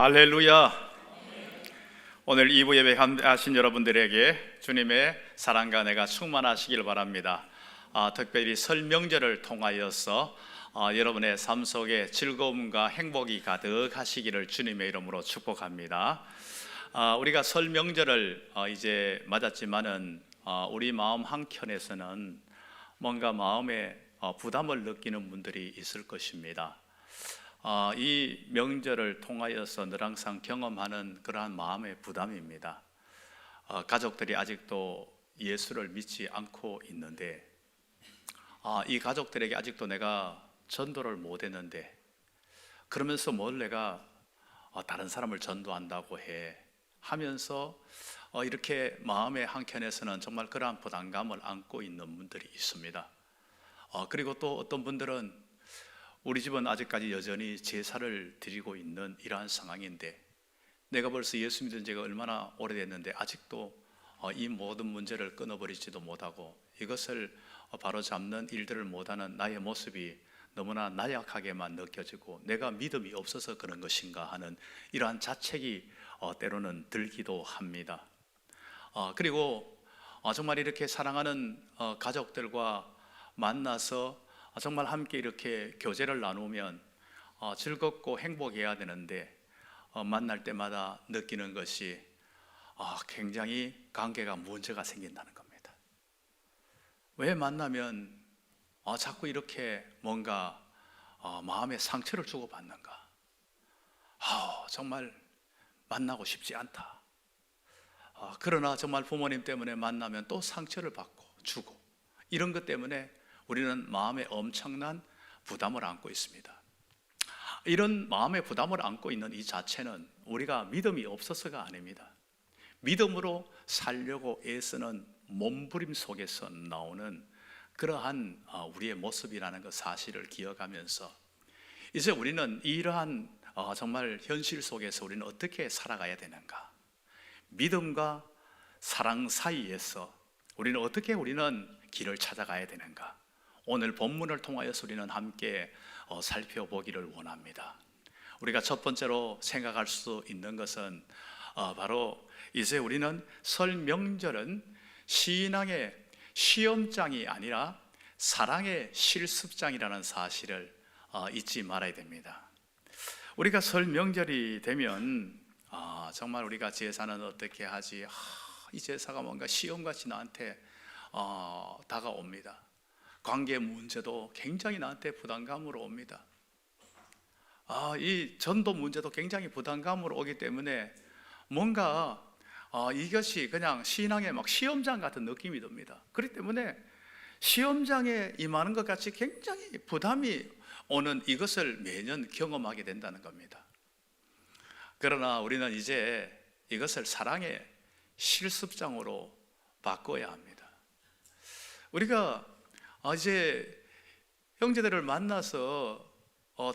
할렐루야. 오늘 2부 예배 함께하신 여러분들에게 주님의 사랑과 은혜가 충만하시길 바랍니다. 특별히 설 명절을 통하여서 여러분의 삶 속에 즐거움과 행복이 가득하시기를 주님의 이름으로 축복합니다. 우리가 설 명절을 이제 맞았지만은 우리 마음 한켠에서는 뭔가 마음에 부담을 느끼는 분들이 있을 것입니다. 이 명절을 통하여서 늘 항상 경험하는 그러한 마음의 부담입니다. 가족들이 아직도 예수를 믿지 않고 있는데 이 가족들에게 아직도 내가 전도를 못했는데 그러면서 뭘 내가 다른 사람을 전도한다고 해 하면서 이렇게 마음의 한켠에서는 정말 그러한 부담감을 안고 있는 분들이 있습니다. 그리고 또 어떤 분들은 우리 집은 아직까지 여전히 제사를 드리고 있는 이러한 상황인데 내가 벌써 예수 믿은 지가 얼마나 오래됐는데 아직도 이 모든 문제를 끊어버리지도 못하고 이것을 바로잡는 일들을 못하는 나의 모습이 너무나 나약하게만 느껴지고 내가 믿음이 없어서 그런 것인가 하는 이러한 자책이 때로는 들기도 합니다. 그리고 정말 이렇게 사랑하는 가족들과 만나서 정말 함께 이렇게 교제를 나누면 즐겁고 행복해야 되는데 만날 때마다 느끼는 것이 굉장히 관계가 문제가 생긴다는 겁니다. 왜 만나면 자꾸 이렇게 뭔가 마음에 상처를 주고받는가? 정말 만나고 싶지 않다. 그러나 정말 부모님 때문에 만나면 또 상처를 받고 주고 이런 것 때문에 우리는 마음에 엄청난 부담을 안고 있습니다. 이런 마음의 부담을 안고 있는 이 자체는 우리가 믿음이 없어서가 아닙니다. 믿음으로 살려고 애쓰는 몸부림 속에서 나오는 그러한 우리의 모습이라는 그 사실을 기억하면서 이제 우리는 이러한 정말 현실 속에서 우리는 어떻게 살아가야 되는가? 믿음과 사랑 사이에서 우리는 어떻게 길을 찾아가야 되는가? 오늘 본문을 통하여서 우리는 함께 살펴보기를 원합니다. 우리가 첫 번째로 생각할 수 있는 것은 바로 이제 우리는 설 명절은 신앙의 시험장이 아니라 사랑의 실습장이라는 사실을 잊지 말아야 됩니다. 우리가 설 명절이 되면 정말 우리가 제사는 어떻게 하지? 이 제사가 뭔가 시험같이 나한테 다가옵니다. 관계 문제도 굉장히 나한테 부담감으로 옵니다. 이 전도 문제도 굉장히 부담감으로 오기 때문에 뭔가 이것이 그냥 신앙의 막 시험장 같은 느낌이 듭니다. 그렇기 때문에 시험장에 임하는 것 같이 굉장히 부담이 오는 이것을 매년 경험하게 된다는 겁니다. 그러나 우리는 이제 이것을 사랑의 실습장으로 바꿔야 합니다. 우리가 이제 형제들을 만나서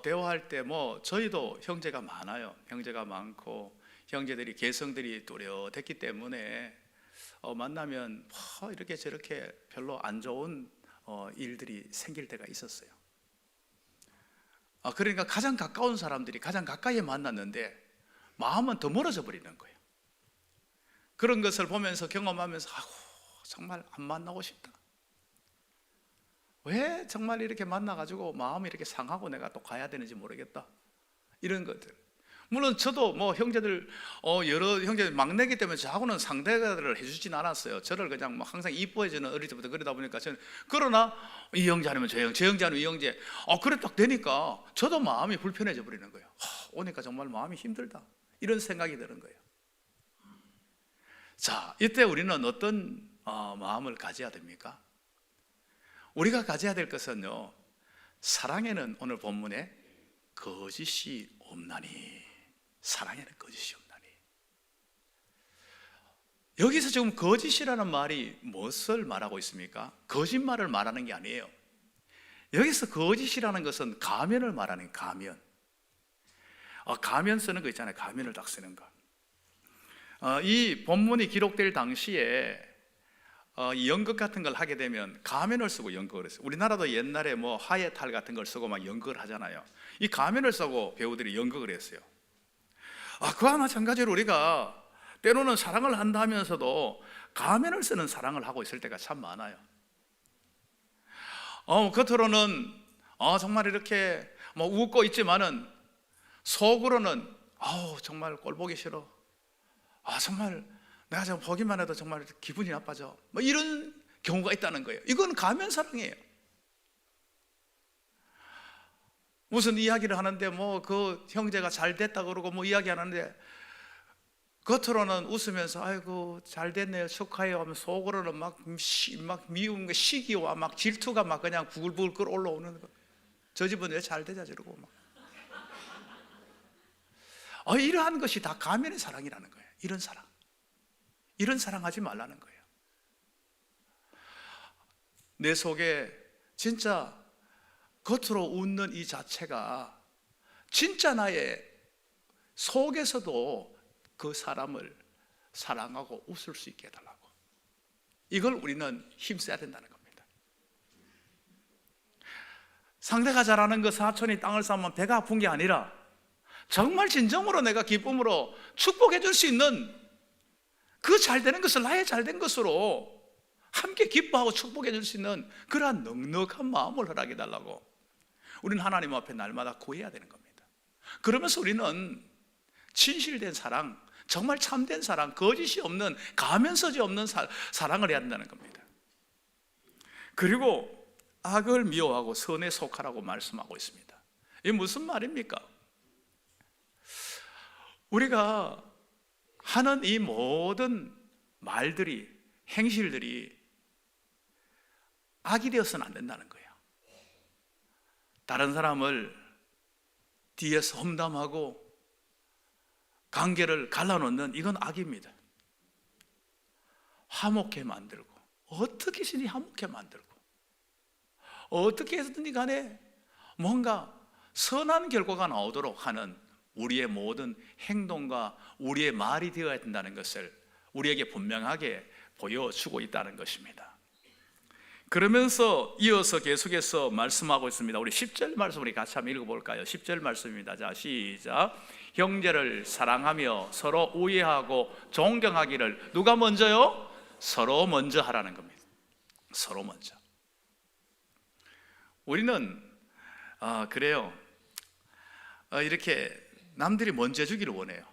대화할 때 저희도 형제가 많아요. 형제가 많고 형제들이 개성들이 뚜렷했기 때문에 만나면 이렇게 저렇게 별로 안 좋은 일들이 생길 때가 있었어요. 그러니까 가장 가까운 사람들이 가장 가까이 만났는데 마음은 더 멀어져 버리는 거예요. 그런 것을 보면서 경험하면서 정말 안 만나고 싶다. 왜 정말 이렇게 만나가지고 마음이 이렇게 상하고 내가 또 가야 되는지 모르겠다. 이런 것들. 물론 저도 형제들 여러 형제들 막내기 때문에 저하고는 상대를 해주진 않았어요. 저를 그냥 항상 이뻐해주는 어릴 때부터 그러다 보니까 저는 그러나 이 형제 아니면 저 형제 아니면 이 형제 그래 딱 되니까 저도 마음이 불편해져 버리는 거예요. 오니까 정말 마음이 힘들다. 이런 생각이 드는 거예요. 자, 이때 우리는 어떤 마음을 가져야 됩니까? 우리가 가져야 될 것은요, 사랑에는 오늘 본문에 거짓이 없나니. 사랑에는 거짓이 없나니. 여기서 지금 거짓이라는 말이 무엇을 말하고 있습니까? 거짓말을 말하는 게 아니에요. 여기서 거짓이라는 것은 가면을 말하는 가면. 가면 쓰는 거 있잖아요. 가면을 딱 쓰는 거. 이 본문이 기록될 당시에 연극 같은 걸 하게 되면 가면을 쓰고 연극을 했어요. 우리나라도 옛날에 하의 탈 같은 걸 쓰고 막 연극을 하잖아요. 이 가면을 쓰고 배우들이 연극을 했어요. 그와 마찬가지로 우리가 때로는 사랑을 한다 하면서도 가면을 쓰는 사랑을 하고 있을 때가 참 많아요. 겉으로는 정말 이렇게 뭐 웃고 있지만은 속으로는 정말 꼴 보기 싫어. 정말 내가 지금 보기만 해도 정말 기분이 나빠져. 뭐 이런 경우가 있다는 거예요. 이건 가면 사랑이에요. 무슨 이야기를 하는데 뭐 그 형제가 잘 됐다 그러고 뭐 이야기하는데 겉으로는 웃으면서 아이고 잘 됐네요 축하해요 하면 속으로는 막 미운 거 시기와 막 질투가 막 그냥 부글부글 끓어올라오는 거. 저 집은 왜 잘 되자 저러고 막. 이러한 것이 다 가면의 사랑이라는 거예요. 이런 사랑하지 말라는 거예요. 내 속에 진짜 겉으로 웃는 이 자체가 진짜 나의 속에서도 그 사람을 사랑하고 웃을 수 있게 해달라고. 이걸 우리는 힘써야 된다는 겁니다. 상대가 잘하는 거 사촌이 땅을 쌓으면 배가 아픈 게 아니라 정말 진정으로 내가 기쁨으로 축복해 줄 수 있는 그 잘되는 것을 나의 잘된 것으로 함께 기뻐하고 축복해 줄 수 있는 그러한 넉넉한 마음을 허락해 달라고 우리는 하나님 앞에 날마다 구해야 되는 겁니다. 그러면서 우리는 진실된 사랑, 정말 참된 사랑, 거짓이 없는 가면서지 없는 사랑을 해야 한다는 겁니다. 그리고 악을 미워하고 선에 속하라고 말씀하고 있습니다. 이게 무슨 말입니까? 우리가 하는 이 모든 말들이, 행실들이 악이 되어서는 안 된다는 거예요. 다른 사람을 뒤에서 험담하고 관계를 갈라놓는 이건 악입니다. 화목해 만들고 어떻게든지 화목해 만들고 어떻게 해서든지 간에 뭔가 선한 결과가 나오도록 하는 우리의 모든 행동과 우리의 말이 되어야 된다는 것을 우리에게 분명하게 보여주고 있다는 것입니다. 그러면서 이어서 계속해서 말씀하고 있습니다. 우리 10절 말씀 우리 같이 한번 읽어볼까요? 10절 말씀입니다. 자, 시작. 형제를 사랑하며 서로 우애하고 존경하기를 누가 먼저요? 서로 먼저 하라는 겁니다. 서로 먼저. 우리는 그래요. 이렇게 남들이 먼저 해주기를 원해요.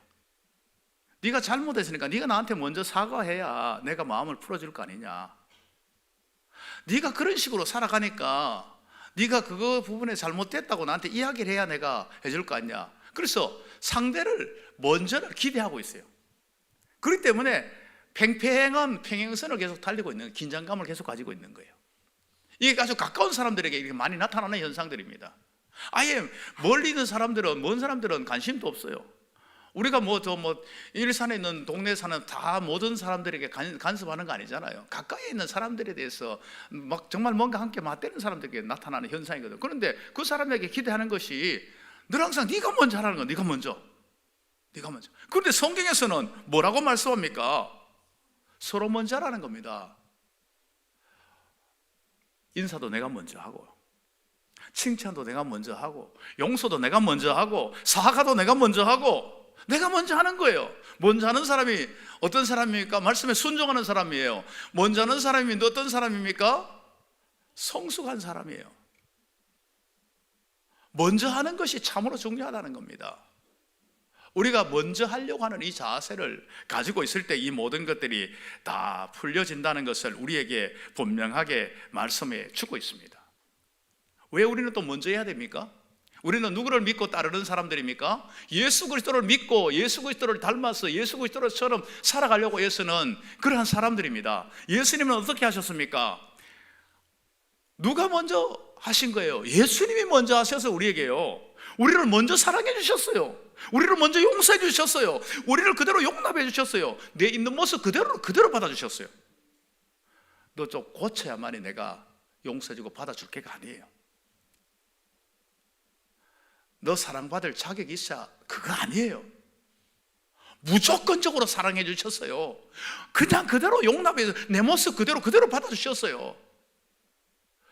네가 잘못했으니까 네가 나한테 먼저 사과해야 내가 마음을 풀어줄 거 아니냐. 네가 그런 식으로 살아가니까 네가 그거 부분에 잘못됐다고 나한테 이야기를 해야 내가 해줄 거 아니냐. 그래서 상대를 먼저를 기대하고 있어요. 그렇기 때문에 팽팽한 평행선을 계속 달리고 있는, 긴장감을 계속 가지고 있는 거예요. 이게 아주 가까운 사람들에게 이렇게 많이 나타나는 현상들입니다. 아예 멀리 있는 사람들은, 먼 사람들은 관심도 없어요. 우리가 일산에 있는 동네 사는 다 모든 사람들에게 간섭하는 거 아니잖아요. 가까이에 있는 사람들에 대해서 막 정말 뭔가 함께 맞대는 사람들에게 나타나는 현상이거든요. 그런데 그 사람에게 기대하는 것이 늘 항상 네가 먼저 하라는 거, 네가 먼저. 그런데 성경에서는 뭐라고 말씀합니까? 서로 먼저 하라는 겁니다. 인사도 내가 먼저 하고, 칭찬도 내가 먼저 하고, 용서도 내가 먼저 하고, 사과도 내가 먼저 하고, 내가 먼저 하는 거예요. 먼저 하는 사람이 어떤 사람입니까? 말씀에 순종하는 사람이에요. 먼저 하는 사람이 어떤 사람입니까? 성숙한 사람이에요. 먼저 하는 것이 참으로 중요하다는 겁니다. 우리가 먼저 하려고 하는 이 자세를 가지고 있을 때 이 모든 것들이 다 풀려진다는 것을 우리에게 분명하게 말씀해 주고 있습니다. 왜 우리는 또 먼저 해야 됩니까? 우리는 누구를 믿고 따르는 사람들입니까? 예수 그리스도를 믿고 예수 그리스도를 닮아서 예수 그리스도처럼 살아가려고 애쓰는 그러한 사람들입니다. 예수님은 어떻게 하셨습니까? 누가 먼저 하신 거예요? 예수님이 먼저 하셔서 우리에게요, 우리를 먼저 사랑해 주셨어요. 우리를 먼저 용서해 주셨어요. 우리를 그대로 용납해 주셨어요. 내 있는 모습 그대로 받아주셨어요. 너 좀 고쳐야만이 내가 용서해주고 받아줄 게가 아니에요. 너 사랑받을 자격이 있어야 그거 아니에요. 무조건적으로 사랑해 주셨어요. 그냥 그대로 용납해서 내 모습 그대로 받아주셨어요.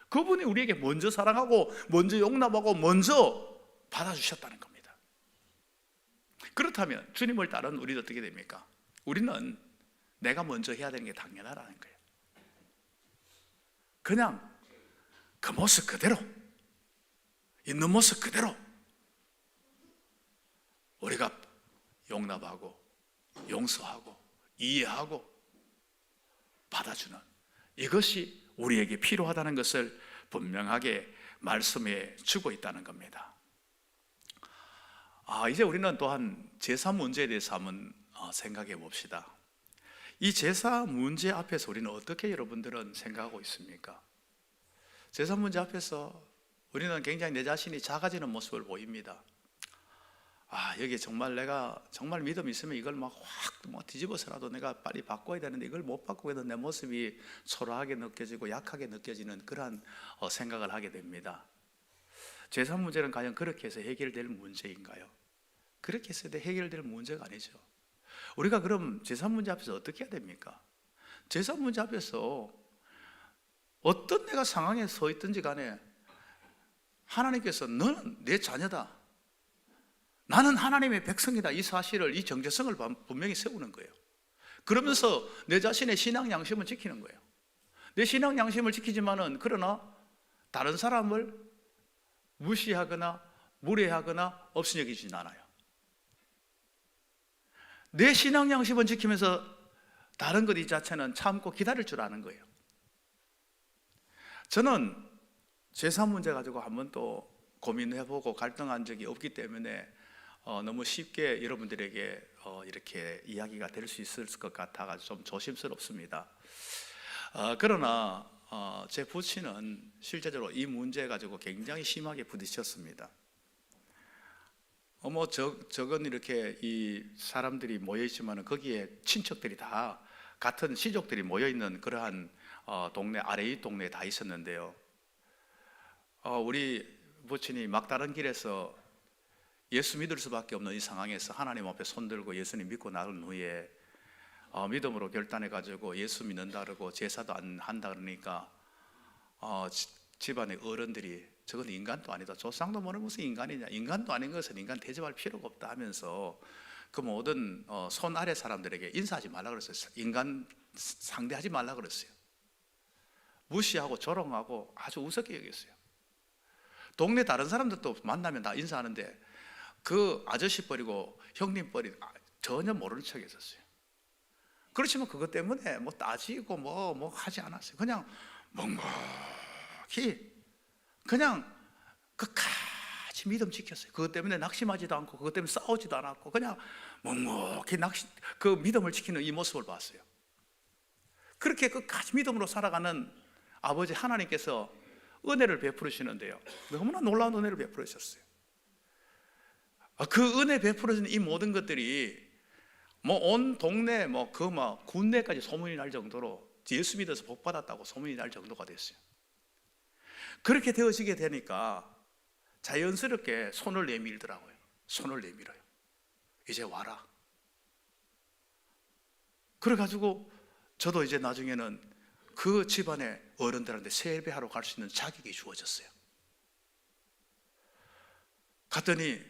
그분이 우리에게 먼저 사랑하고 먼저 용납하고 먼저 받아주셨다는 겁니다. 그렇다면 주님을 따르는 우리도 어떻게 됩니까? 우리는 내가 먼저 해야 되는 게 당연하다는 거예요. 그냥 그 모습 그대로, 있는 모습 그대로 우리가 용납하고 용서하고 이해하고 받아주는, 이것이 우리에게 필요하다는 것을 분명하게 말씀해 주고 있다는 겁니다. 이제 우리는 또한 제사 문제에 대해서 한번 생각해 봅시다. 이 제사 문제 앞에서 우리는 어떻게 여러분들은 생각하고 있습니까? 제사 문제 앞에서 우리는 굉장히 내 자신이 작아지는 모습을 보입니다. 여기 정말 내가 정말 믿음이 있으면 이걸 막 확 뒤집어서라도 내가 빨리 바꿔야 되는데 이걸 못 바꾸게 되면 내 모습이 초라하게 느껴지고 약하게 느껴지는 그러한 생각을 하게 됩니다. 제사 문제는 과연 그렇게 해서 해결될 문제인가요? 그렇게 해서 해결될 문제가 아니죠. 우리가 그럼 제사 문제 앞에서 어떻게 해야 됩니까? 제사 문제 앞에서 어떤 내가 상황에 서 있든지 간에 하나님께서 너는 내 자녀다, 나는 하나님의 백성이다, 이 사실을, 이 정체성을 분명히 세우는 거예요. 그러면서 내 자신의 신앙 양심을 지키는 거예요. 내 신앙 양심을 지키지만은 그러나 다른 사람을 무시하거나 무례하거나 없이 여기지는 않아요. 내 신앙 양심을 지키면서 다른 것 이 자체는 참고 기다릴 줄 아는 거예요. 저는 제사 문제 가지고 한번 또 고민해보고 갈등한 적이 없기 때문에 너무 쉽게 여러분들에게 이렇게 이야기가 될 수 있을 것 같아서 좀 조심스럽습니다. 그러나 제 부친은 실제적으로 이 문제 가지고 굉장히 심하게 부딪혔습니다. 저건 이렇게 이 사람들이 모여 있지만 거기에 친척들이 다 같은 시족들이 모여 있는 그러한 동네, 아래의 동네에 다 있었는데요. 우리 부친이 막다른 길에서 예수 믿을 수밖에 없는 이 상황에서 하나님 앞에 손들고 예수님 믿고 나온 후에 믿음으로 결단해가지고 예수 믿는다 그러고 제사도 안 한다 그러니까 집안의 어른들이 저건 인간도 아니다, 조상도 모르는 무슨 인간이냐, 인간도 아닌 것은 인간 대접할 필요가 없다 하면서 그 모든 손 아래 사람들에게 인사하지 말라 그랬어요. 인간 상대하지 말라 그랬어요. 무시하고 조롱하고 아주 우습게 여겼어요. 동네 다른 사람들도 만나면 다 인사하는데 그 아저씨 버리고 형님 버리고 전혀 모르는 척 했었어요. 그렇지만 그것 때문에 뭐 따지고 뭐 하지 않았어요. 그냥 묵묵히 그냥 끝까지 믿음 지켰어요. 그것 때문에 낙심하지도 않고 그것 때문에 싸우지도 않았고 그냥 묵묵히 그 믿음을 지키는 이 모습을 봤어요. 그렇게 끝까지 믿음으로 살아가는 아버지 하나님께서 은혜를 베풀으시는데요, 너무나 놀라운 은혜를 베풀으셨어요. 그 은혜 베풀어진 이 모든 것들이 온 동네 군내까지 소문이 날 정도로 예수 믿어서 복 받았다고 소문이 날 정도가 됐어요. 그렇게 되어지게 되니까 자연스럽게 손을 내밀더라고요. 손을 내밀어요. 이제 와라. 그래가지고 저도 이제 나중에는 그 집안의 어른들한테 세배하러 갈 수 있는 자격이 주어졌어요. 갔더니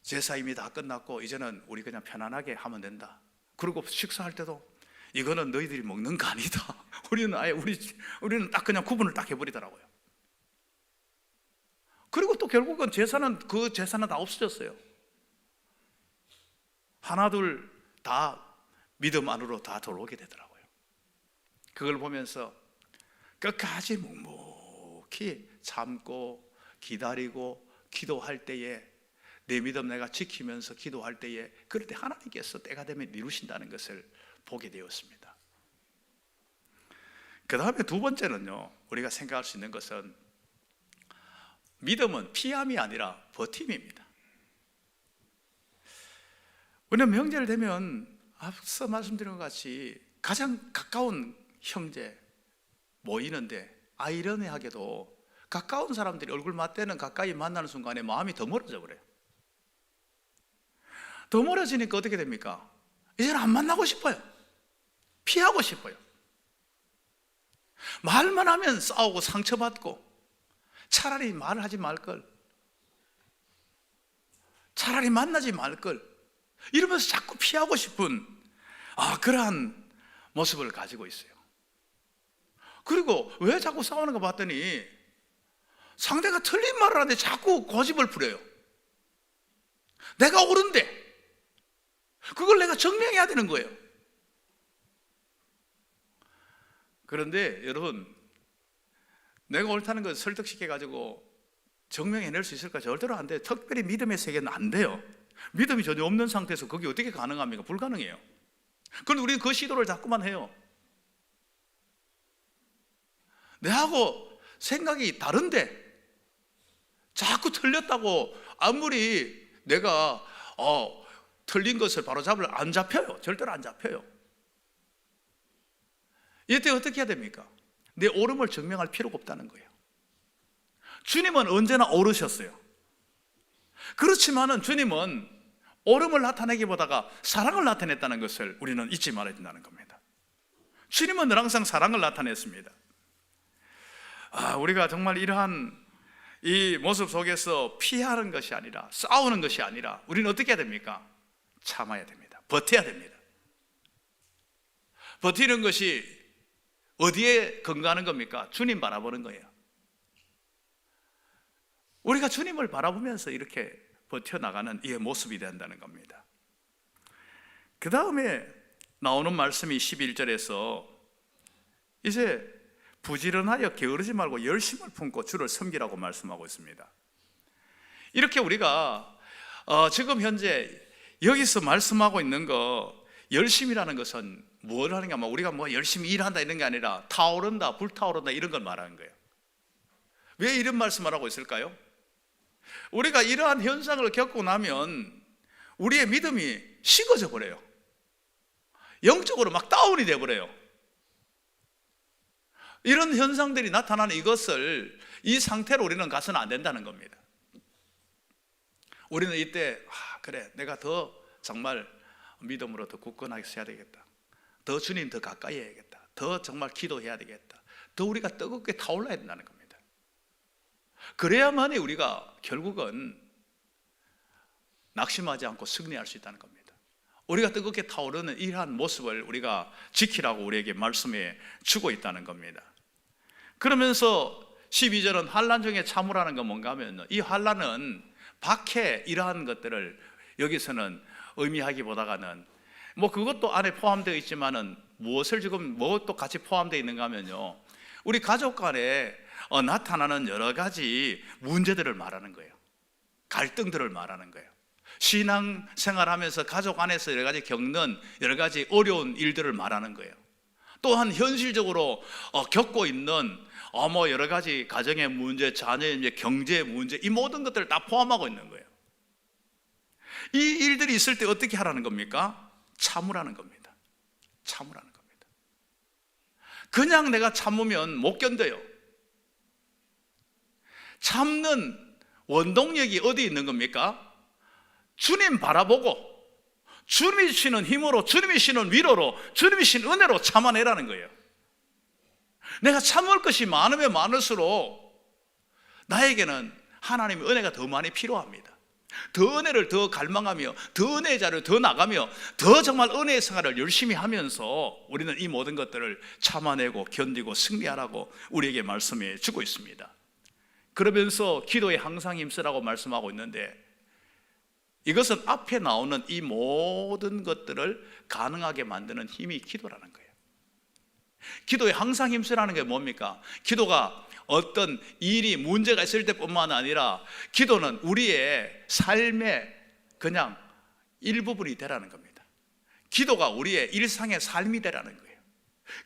제사 이미 다 끝났고 이제는 우리 그냥 편안하게 하면 된다. 그리고 식사할 때도 이거는 너희들이 먹는 거 아니다. 우리는 딱 그냥 구분을 딱 해버리더라고요. 그리고 또 결국은 그 제사는 다 없어졌어요. 하나둘 다 믿음 안으로 다 들어오게 되더라고요. 그걸 보면서 끝까지 묵묵히 참고 기다리고 기도할 때에 내 믿음 내가 지키면서 기도할 때에 그럴 때 하나님께서 때가 되면 이루신다는 것을 보게 되었습니다. 그 다음에 두 번째는요, 우리가 생각할 수 있는 것은 믿음은 피함이 아니라 버팀입니다. 우리는 명절 되면 앞서 말씀드린 것 같이 가장 가까운 형제 모이는데 아이러니하게도 가까운 사람들이 얼굴 맞대는 가까이 만나는 순간에 마음이 더 멀어져 버려요. 더 멀어지니까 어떻게 됩니까? 이제는 안 만나고 싶어요. 피하고 싶어요. 말만 하면 싸우고 상처받고 차라리 말을 하지 말걸. 차라리 만나지 말걸, 이러면서 자꾸 피하고 싶은 그러한 모습을 가지고 있어요. 그리고 왜 자꾸 싸우는 거 봤더니 상대가 틀린 말을 하는데 자꾸 고집을 부려요. 내가 옳은데 그걸 내가 증명해야 되는 거예요. 그런데 여러분, 내가 옳다는 걸 설득시켜가지고 증명해낼 수 있을까? 절대로 안 돼요. 특별히 믿음의 세계는 안 돼요. 믿음이 전혀 없는 상태에서 그게 어떻게 가능합니까? 불가능해요. 그런데 우리는 그 시도를 자꾸만 해요. 내하고 생각이 다른데 자꾸 틀렸다고 아무리 내가 틀린 것을 바로잡을 안 잡혀요. 절대로 안 잡혀요. 이때 어떻게 해야 됩니까? 내 옳음을 증명할 필요가 없다는 거예요. 주님은 언제나 옳으셨어요. 그렇지만은 주님은 옳음을 나타내기보다가 사랑을 나타냈다는 것을 우리는 잊지 말아야 된다는 겁니다. 주님은 늘 항상 사랑을 나타냈습니다. 우리가 정말 이러한 이 모습 속에서 피하는 것이 아니라, 싸우는 것이 아니라 우리는 어떻게 해야 됩니까? 참아야 됩니다. 버텨야 됩니다. 버티는 것이 어디에 근거하는 겁니까? 주님 바라보는 거예요. 우리가 주님을 바라보면서 이렇게 버텨나가는 이 모습이 된다는 겁니다. 그 다음에 나오는 말씀이 11절에서 이제 부지런하여 게으르지 말고 열심을 품고 주를 섬기라고 말씀하고 있습니다. 이렇게 우리가 지금 현재 여기서 말씀하고 있는 거, 열심이라는 것은 뭘 하는 게, 우리가 열심히 일한다 이런 게 아니라 타오른다, 불타오른다 이런 걸 말하는 거예요. 왜 이런 말씀을 하고 있을까요? 우리가 이러한 현상을 겪고 나면 우리의 믿음이 식어져 버려요. 영적으로 막 다운이 돼 버려요. 이런 현상들이 나타나는 이것을, 이 상태로 우리는 가서는 안 된다는 겁니다. 우리는 이때 그래, 내가 더 정말 믿음으로 더 굳건하게 서야 되겠다, 더 주님 더 가까이 해야겠다, 더 정말 기도해야 되겠다, 더 우리가 뜨겁게 타올라야 된다는 겁니다. 그래야만이 우리가 결국은 낙심하지 않고 승리할 수 있다는 겁니다. 우리가 뜨겁게 타오르는 이러한 모습을 우리가 지키라고 우리에게 말씀해 주고 있다는 겁니다. 그러면서 12절은 환난 중에 참으라는 건 뭔가 하면, 이 환난은 밖에 이러한 것들을 여기서는 의미하기보다는 그것도 안에 포함되어 있지만은 무엇을 지금 무엇도 같이 포함되어 있는가 하면요, 우리 가족 간에 나타나는 여러 가지 문제들을 말하는 거예요. 갈등들을 말하는 거예요. 신앙생활하면서 가족 안에서 여러 가지 겪는 여러 가지 어려운 일들을 말하는 거예요. 또한 현실적으로 겪고 있는 여러 가지 가정의 문제, 자녀의 문제, 경제의 문제, 이 모든 것들을 다 포함하고 있는 거예요. 이 일들이 있을 때 어떻게 하라는 겁니까? 참으라는 겁니다. 참으라는 겁니다. 그냥 내가 참으면 못 견뎌요. 참는 원동력이 어디 있는 겁니까? 주님 바라보고 주님이 주시는 힘으로, 주님이 주시는 위로로, 주님이 주시는 은혜로 참아내라는 거예요. 내가 참을 것이 많으면 많을수록 나에게는 하나님의 은혜가 더 많이 필요합니다. 더 은혜를 더 갈망하며, 더 은혜의 자리를 더 나가며, 더 정말 은혜의 생활을 열심히 하면서 우리는 이 모든 것들을 참아내고 견디고 승리하라고 우리에게 말씀해 주고 있습니다. 그러면서 기도에 항상 힘쓰라고 말씀하고 있는데, 이것은 앞에 나오는 이 모든 것들을 가능하게 만드는 힘이 기도라는 거예요. 기도에 항상 힘쓰라는 게 뭡니까? 기도가 어떤 일이 문제가 있을 때뿐만 아니라 기도는 우리의 삶의 그냥 일부분이 되라는 겁니다. 기도가 우리의 일상의 삶이 되라는 거예요.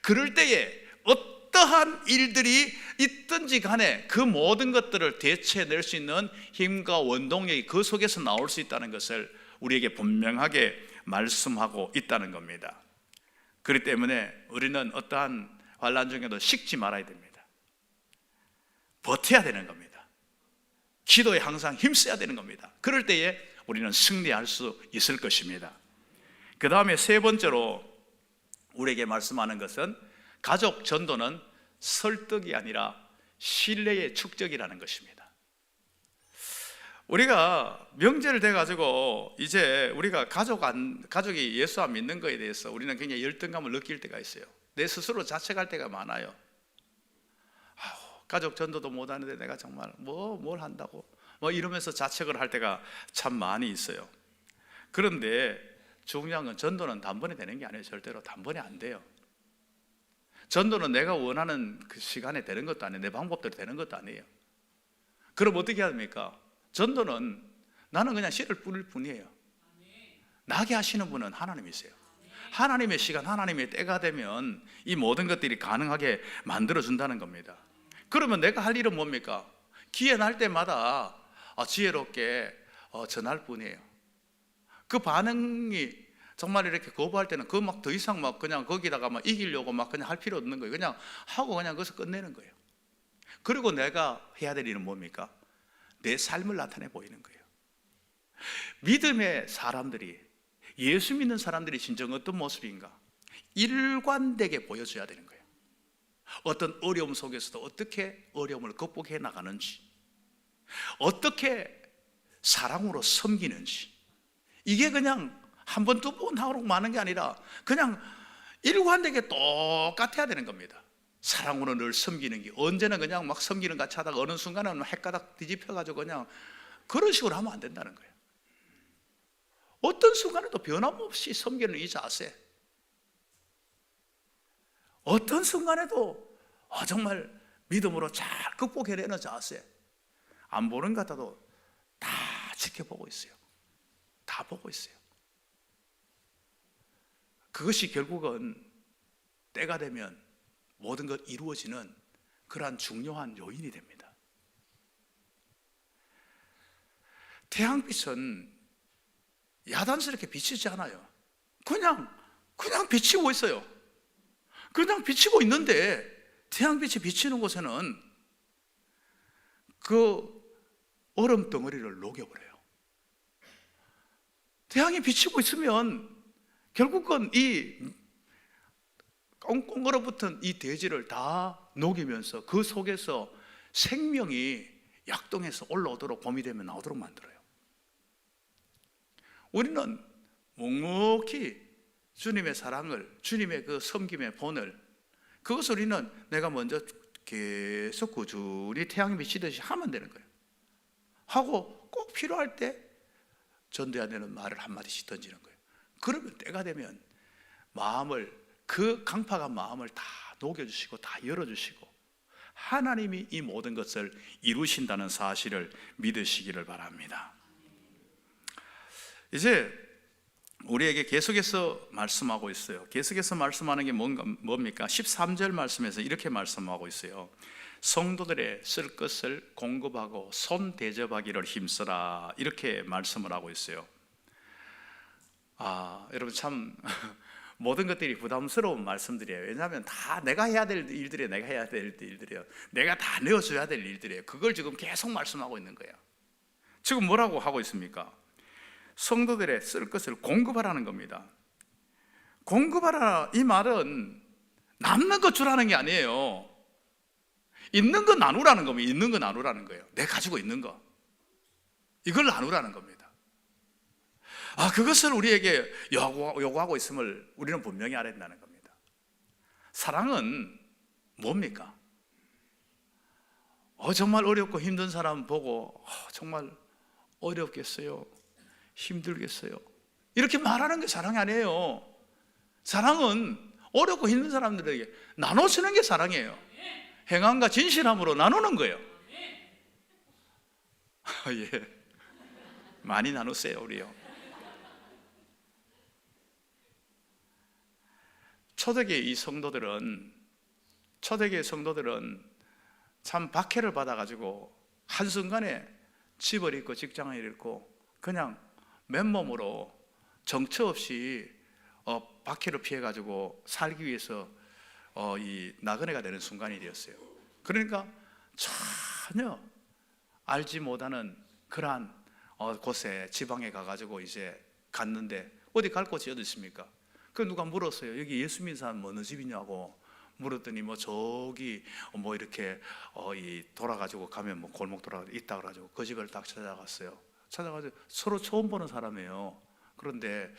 그럴 때에 어떠한 일들이 있든지 간에 그 모든 것들을 대체해낼 수 있는 힘과 원동력이 그 속에서 나올 수 있다는 것을 우리에게 분명하게 말씀하고 있다는 겁니다. 그렇기 때문에 우리는 어떠한 환난 중에도 식지 말아야 됩니다. 버텨야 되는 겁니다. 기도에 항상 힘써야 되는 겁니다. 그럴 때에 우리는 승리할 수 있을 것입니다. 그 다음에 세 번째로 우리에게 말씀하는 것은, 가족 전도는 설득이 아니라 신뢰의 축적이라는 것입니다. 우리가 명절 돼가지고 이제 우리가 가족이 예수 안 믿는 거에 대해서 우리는 굉장히 열등감을 느낄 때가 있어요. 내 스스로 자책할 때가 많아요. 가족 전도도 못하는데 내가 정말 뭘 한다고 이러면서 자책을 할 때가 참 많이 있어요. 그런데 중요한 건 전도는 단번에 되는 게 아니에요. 절대로 단번에 안 돼요. 전도는 내가 원하는 그 시간에 되는 것도 아니에요. 내 방법대로 되는 것도 아니에요. 그럼 어떻게 해야 됩니까? 전도는 나는 그냥 씨를 뿌릴 뿐이에요. 나게 하시는 분은 하나님이세요. 하나님의 시간, 하나님의 때가 되면 이 모든 것들이 가능하게 만들어준다는 겁니다. 그러면 내가 할 일은 뭡니까? 기회 날 때마다 지혜롭게 전할 뿐이에요. 그 반응이 정말 이렇게 거부할 때는 그 막 더 이상 막 그냥 거기다가 막 이기려고 막 그냥 할 필요 없는 거예요. 그냥 하고 그냥 거기서 끝내는 거예요. 그리고 내가 해야 될 일은 뭡니까? 내 삶을 나타내 보이는 거예요. 믿음의 사람들이, 예수 믿는 사람들이 진정 어떤 모습인가? 일관되게 보여줘야 되는 거예요. 어떤 어려움 속에서도 어떻게 어려움을 극복해 나가는지, 어떻게 사랑으로 섬기는지, 이게 그냥 한 번, 두 번 하고 마는 게 아니라 그냥 일관되게 똑같아야 되는 겁니다. 사랑으로 늘 섬기는 게, 언제나 그냥 막 섬기는 것 같이 하다가 어느 순간은 헷가닥 뒤집혀가지고 그냥 그런 식으로 하면 안 된다는 거예요. 어떤 순간에도 변함없이 섬기는 이 자세, 어떤 순간에도 정말 믿음으로 잘 극복해내는 자세, 안 보는 것 같아도 다 지켜보고 있어요. 다 보고 있어요. 그것이 결국은 때가 되면 모든 것 이루어지는 그러한 중요한 요인이 됩니다. 태양빛은 야단스럽게 비치지 않아요. 그냥 비치고 있어요. 그냥 비치고 있는데 태양빛이 비치는 곳에는 그 얼음 덩어리를 녹여버려요. 태양이 비치고 있으면 결국은 이 꽁꽁 얼어붙은 이 대지를 다 녹이면서 그 속에서 생명이 약동해서 올라오도록, 봄이 되면 나오도록 만들어요. 우리는 묵묵히 주님의 사랑을, 주님의 그 섬김의 본을, 그것을 우리는 내가 먼저 계속 꾸준히 태양이 비치듯이 하면 되는 거예요. 하고 꼭 필요할 때 전도해야 되는 말을 한마디씩 던지는 거예요. 그러면 때가 되면 마음을, 그 강팍한 마음을 다 녹여주시고 다 열어주시고 하나님이 이 모든 것을 이루신다는 사실을 믿으시기를 바랍니다. 이제 우리에게 계속해서 말씀하고 있어요. 계속해서 말씀하는 게 뭡니까? 13절 말씀에서 이렇게 말씀하고 있어요. 성도들의 쓸 것을 공급하고 손 대접하기를 힘써라, 이렇게 말씀을 하고 있어요. 여러분 참 모든 것들이 부담스러운 말씀들이에요. 왜냐하면 다 내가 해야 될 일들이에요. 내가 해야 될 일들이에요. 내가 다 내어줘야 될 일들이에요. 그걸 지금 계속 말씀하고 있는 거예요. 지금 뭐라고 하고 있습니까? 성도들의 쓸 것을 공급하라는 겁니다. 공급하라, 이 말은 남는 것 주라는 게 아니에요. 있는 거 나누라는 겁니다. 있는 거 나누라는 거예요. 내가 가지고 있는 거, 이걸 나누라는 겁니다. 그것을 우리에게 요구하고 있음을 우리는 분명히 알아야 된다는 겁니다. 사랑은 뭡니까? 정말 어렵고 힘든 사람 보고 정말 어렵겠어요, 힘들겠어요, 이렇게 말하는 게 사랑이 아니에요. 사랑은 어렵고 힘든 사람들에게 나눠주는 게 사랑이에요. 행함과 진실함으로 나누는 거예요. 예, 많이 나누세요, 우리요. 초대교회 성도들은 참 박해를 받아가지고 한순간에 집을 잃고 직장을 잃고 그냥 맨몸으로 정처 없이 박해를 피해가지고 살기 위해서 이 나그네가 되는 순간이 되었어요. 그러니까 전혀 알지 못하는 그러한 곳에, 지방에 가가지고 이제 갔는데 어디 갈 곳이 어디 있습니까? 그 누가 물었어요. 여기 예수 믿는 사람 어느 집이냐고 물었더니 뭐 저기 뭐 이렇게 이 돌아가지고 가면 뭐 골목 돌아 있다 그래가지고 그 집을 딱 찾아갔어요. 찾아가지고 서로 처음 보는 사람이에요. 그런데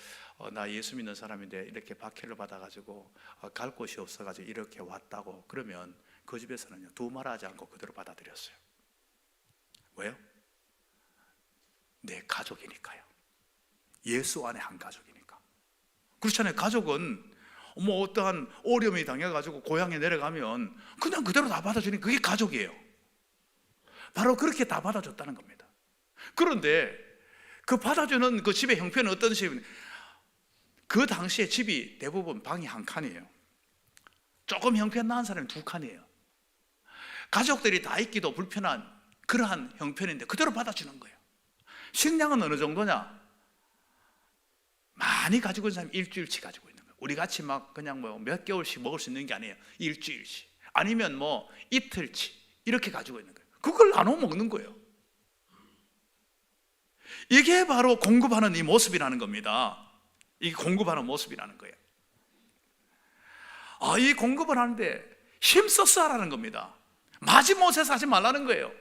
나 예수 믿는 사람인데 이렇게 박해를 받아가지고 갈 곳이 없어가지고 이렇게 왔다고. 그러면 그 집에서는요, 두말하지 않고 그대로 받아들였어요. 왜요? 내 가족이니까요. 예수 안에 한 가족이니까. 그렇잖아요. 가족은 뭐 어떠한 어려움이 당해가지고 고향에 내려가면 그냥 그대로 다 받아주니까 그게 가족이에요. 바로 그렇게 다 받아줬다는 겁니다. 그런데 그 받아주는 그 집의 형편은 어떤 식이냐, 그 당시에 집이 대부분 방이 한 칸이에요. 조금 형편 나은 사람이 두 칸이에요. 가족들이 다 있기도 불편한 그러한 형편인데 그대로 받아주는 거예요. 식량은 어느 정도냐? 많이 가지고 있는 사람이 일주일치 가지고 있는 거예요. 우리 같이 막 그냥 뭐 몇 개월씩 먹을 수 있는 게 아니에요. 일주일치 아니면 뭐 이틀치 이렇게 가지고 있는 거예요. 그걸 나눠 먹는 거예요. 이게 바로 공급하는 이 모습이라는 겁니다. 이게 공급하는 모습이라는 거예요. 이 공급을 하는데 힘써서 하라는 겁니다. 마지못해서 하지 말라는 거예요.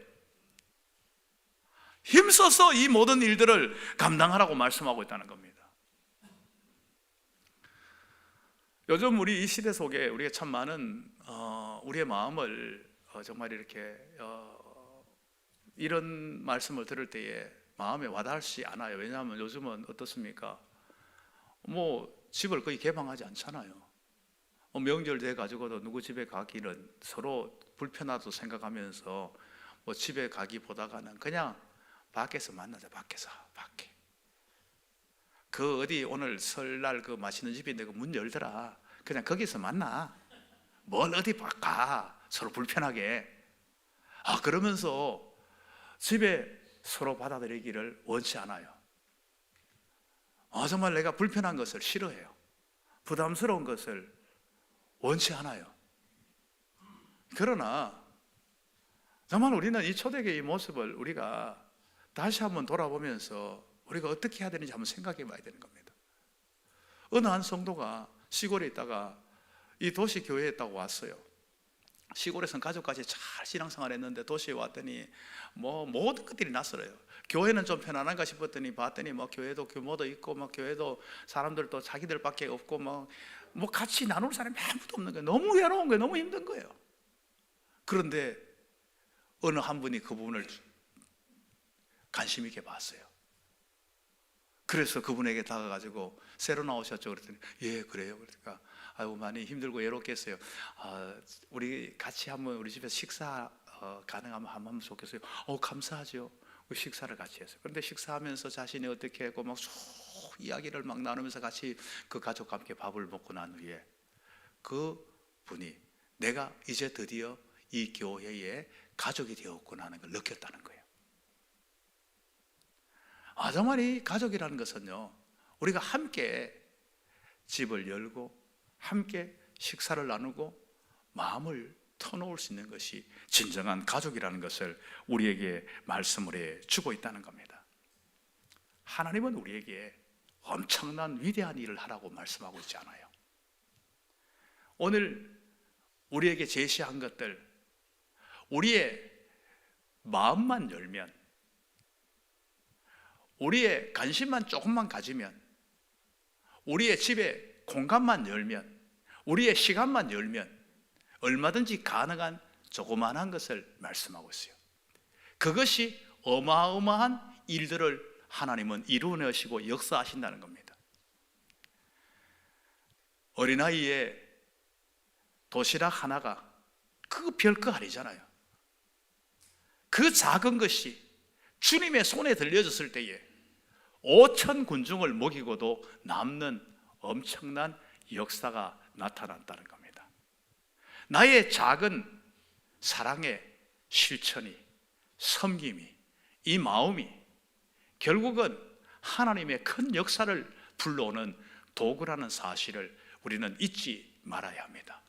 힘써서 이 모든 일들을 감당하라고 말씀하고 있다는 겁니다. 요즘 우리 이 시대 속에 우리가 참 많은 우리의 마음을 정말 이렇게 이런 말씀을 들을 때에 마음에 와닿지 않아요. 왜냐하면 요즘은 어떻습니까? 뭐 집을 거의 개방하지 않잖아요. 명절 돼 가지고도 누구 집에 가기는 서로 불편하다고 생각하면서 뭐 집에 가기보다가는 그냥 밖에서 만나자. 밖에 그 어디 오늘 설날 그 맛있는 집인데 그 문 열더라. 그냥 거기서 만나. 뭘 어디 가 서로 불편하게. 그러면서 집에 서로 받아들이기를 원치 않아요. 정말 내가 불편한 것을 싫어해요. 부담스러운 것을 원치 않아요. 그러나 정말 우리는 이 초대교회의 모습을 우리가 다시 한번 돌아보면서 우리가 어떻게 해야 되는지 한번 생각해 봐야 되는 겁니다. 어느 한 성도가 시골에 있다가 이 도시 교회에 있다고 왔어요. 시골에서는 가족까지 잘 신앙생활 했는데 도시에 왔더니 뭐 모든 것들이 낯설어요. 교회는 좀 편안한가 싶었더니 봤더니 뭐 교회도 규모도 있고 뭐 교회도 사람들도 자기들밖에 없고 뭐 같이 나눌 사람이 아무도 없는 거예요. 너무 외로운 거예요. 너무 힘든 거예요. 그런데 어느 한 분이 그 부분을 관심 있게 봤어요. 그래서 그분에게 다가가지고 새로 나오셨죠? 그랬더니 예 그래요. 그러니까 아이고 많이 힘들고 외롭겠어요. 우리 같이 한번 우리 집에서 식사 가능하면 한번 하면 좋겠어요. 감사하죠. 식사를 같이 했어요. 그런데 식사하면서 자신이 어떻게 했고 막 쭉 이야기를 막 나누면서 같이 그 가족과 함께 밥을 먹고 난 후에 그 분이 내가 이제 드디어 이 교회의 가족이 되었구나 하는 걸 느꼈다는 거예요. 정말 이 가족이라는 것은요, 우리가 함께 집을 열고 함께 식사를 나누고 마음을 터놓을 수 있는 것이 진정한 가족이라는 것을 우리에게 말씀을 해주고 있다는 겁니다. 하나님은 우리에게 엄청난 위대한 일을 하라고 말씀하고 있지 않아요. 오늘 우리에게 제시한 것들, 우리의 마음만 열면, 우리의 관심만 조금만 가지면, 우리의 집에 공간만 열면, 우리의 시간만 열면 얼마든지 가능한 조그만한 것을 말씀하고 있어요. 그것이 어마어마한 일들을 하나님은 이루어내시고 역사하신다는 겁니다. 어린아이의 도시락 하나가 그 별거 아니잖아요. 그 작은 것이 주님의 손에 들려졌을 때에 5천 군중을 먹이고도 남는 엄청난 역사가 나타났다는 겁니다. 나의 작은 사랑의 실천이, 섬김이, 이 마음이 결국은 하나님의 큰 역사를 불러오는 도구라는 사실을 우리는 잊지 말아야 합니다.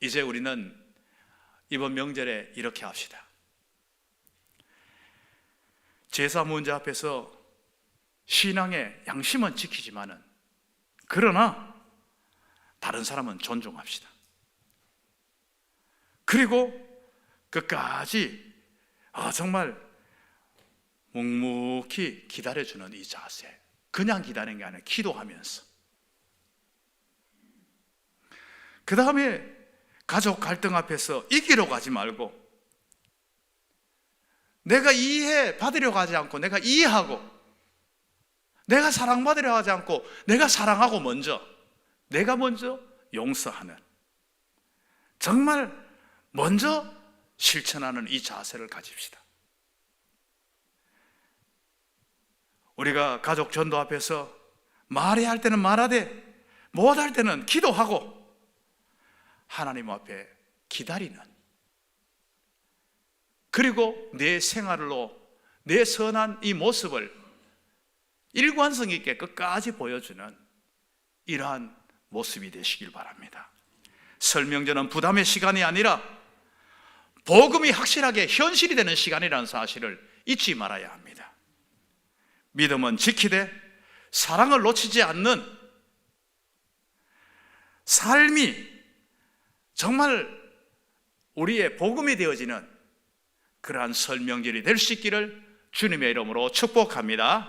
이제 우리는 이번 명절에 이렇게 합시다. 제사 문제 앞에서 신앙의 양심은 지키지만은 그러나 다른 사람은 존중합시다. 그리고 끝까지 정말 묵묵히 기다려주는 이 자세, 그냥 기다리는 게 아니라 기도하면서, 그 다음에 가족 갈등 앞에서 이기려고 하지 말고, 내가 이해받으려고 하지 않고 내가 이해하고, 내가 사랑받으려고 하지 않고 내가 사랑하고, 내가 먼저 용서하는, 정말 먼저 실천하는 이 자세를 가집시다. 우리가 가족 전도 앞에서 말해야 할 때는 말하되 못할 때는 기도하고 하나님 앞에 기다리는, 그리고 내 생활로 내 선한 이 모습을 일관성 있게 끝까지 보여주는 이러한 모습이 되시길 바랍니다. 설 명절은 부담의 시간이 아니라 복음이 확실하게 현실이 되는 시간이라는 사실을 잊지 말아야 합니다. 믿음은 지키되 사랑을 놓치지 않는 삶이 정말 우리의 복음이 되어지는 그러한 설 명절이 될 수 있기를 주님의 이름으로 축복합니다.